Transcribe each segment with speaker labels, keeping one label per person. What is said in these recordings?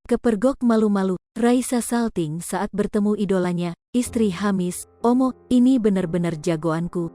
Speaker 1: Kepergok malu-malu, Raisa salting saat bertemu idolanya, istri Hamis, "Omo, ini bener-bener jagoanku."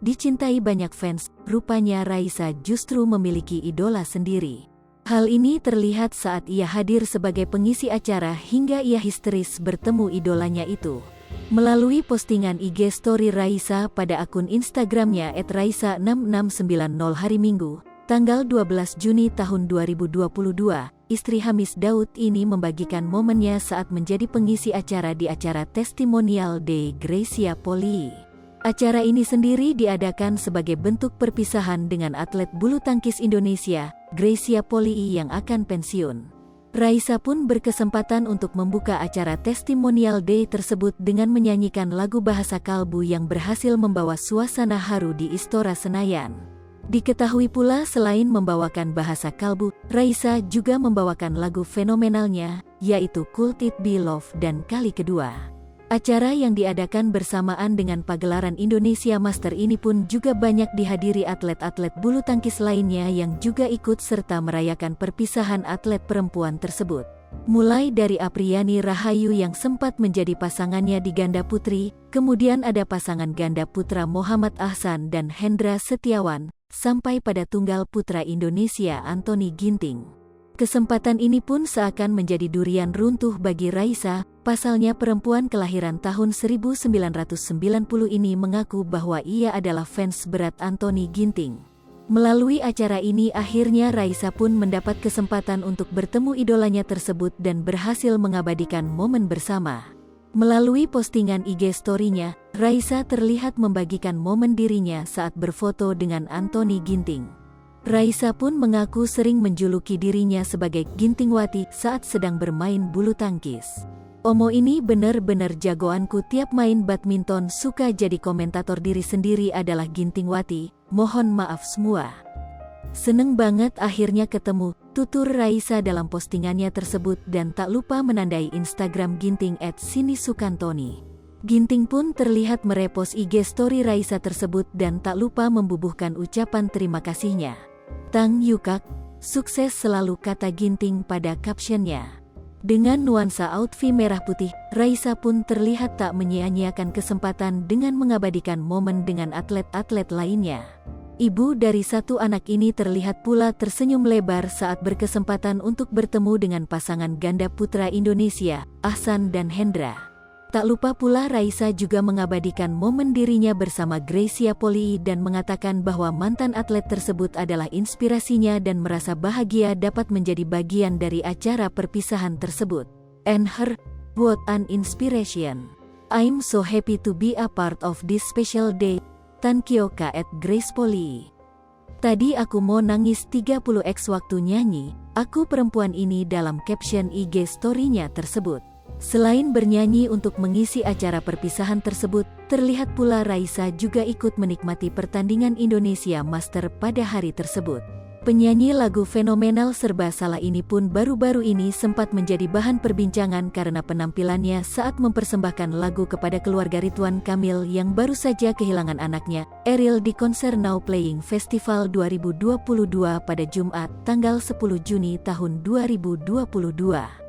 Speaker 1: Dicintai banyak fans, rupanya Raisa justru memiliki idola sendiri. Hal ini terlihat saat ia hadir sebagai pengisi acara hingga ia histeris bertemu idolanya itu. Melalui postingan IG story Raisa pada akun Instagramnya @raisa6690 hari Minggu, tanggal 12 Juni tahun 2022, istri Hamis Daud ini membagikan momennya saat menjadi pengisi acara di acara Testimonial Day Gracia Polii. Acara ini sendiri diadakan sebagai bentuk perpisahan dengan atlet bulu tangkis Indonesia, Gracia Polii yang akan pensiun. Raisa pun berkesempatan untuk membuka acara Testimonial Day tersebut dengan menyanyikan lagu bahasa kalbu yang berhasil membawa suasana haru di Istora Senayan. Diketahui pula selain membawakan bahasa kalbu, Raisa juga membawakan lagu fenomenalnya, yaitu Could It Be Love dan Kali Kedua. Acara yang diadakan bersamaan dengan pagelaran Indonesia Master ini pun juga banyak dihadiri atlet-atlet bulu tangkis lainnya yang juga ikut serta merayakan perpisahan atlet perempuan tersebut. Mulai dari Apriani Rahayu yang sempat menjadi pasangannya di ganda putri, kemudian ada pasangan ganda putra Muhammad Ahsan dan Hendra Setiawan, sampai pada tunggal putra Indonesia Anthony Ginting. Kesempatan ini pun seakan menjadi durian runtuh bagi Raisa. Pasalnya perempuan kelahiran tahun 1990 ini mengaku bahwa ia adalah fans berat Anthony Ginting. Melalui acara ini akhirnya Raisa pun mendapat kesempatan untuk bertemu idolanya tersebut dan berhasil mengabadikan momen bersama. Melalui postingan IG story-nya, Raisa terlihat membagikan momen dirinya saat berfoto dengan Anthony Ginting. Raisa pun mengaku sering menjuluki dirinya sebagai Gintingwati saat sedang bermain bulu tangkis. "Omo ini bener-bener jagoanku, tiap main badminton suka jadi komentator, diri sendiri adalah Gintingwati, mohon maaf semua. Seneng banget akhirnya ketemu," tutur Raisa dalam postingannya tersebut dan tak lupa menandai Instagram Ginting @sinisukantoni. Ginting pun terlihat merepost IG story Raisa tersebut dan tak lupa membubuhkan ucapan terima kasihnya. "Tang Yukak, sukses selalu," kata Ginting pada captionnya. Dengan nuansa outfit merah putih, Raisa pun terlihat tak menyia-nyiakan kesempatan dengan mengabadikan momen dengan atlet-atlet lainnya. Ibu dari satu anak ini terlihat pula tersenyum lebar saat berkesempatan untuk bertemu dengan pasangan ganda putra Indonesia, Ahsan dan Hendra. Tak lupa pula Raisa juga mengabadikan momen dirinya bersama Gracia Polii dan mengatakan bahwa mantan atlet tersebut adalah inspirasinya dan merasa bahagia dapat menjadi bagian dari acara perpisahan tersebut. "And her, what an inspiration. I'm so happy to be a part of this special day. Tankyoka @Grace Polii. Tadi aku mau nangis 30x waktu nyanyi, aku perempuan ini," dalam caption IG story-nya tersebut. Selain bernyanyi untuk mengisi acara perpisahan tersebut, terlihat pula Raisa juga ikut menikmati pertandingan Indonesia Master pada hari tersebut. Penyanyi lagu fenomenal Serba Salah ini pun baru-baru ini sempat menjadi bahan perbincangan karena penampilannya saat mempersembahkan lagu kepada keluarga Ridwan Kamil yang baru saja kehilangan anaknya, Eril, di konser Now Playing Festival 2022 pada Jumat, tanggal 10 Juni tahun 2022.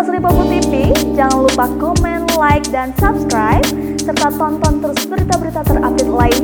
Speaker 2: Sri Popo TV, jangan lupa komen, like, dan subscribe, serta tonton terus berita-berita terupdate lainnya.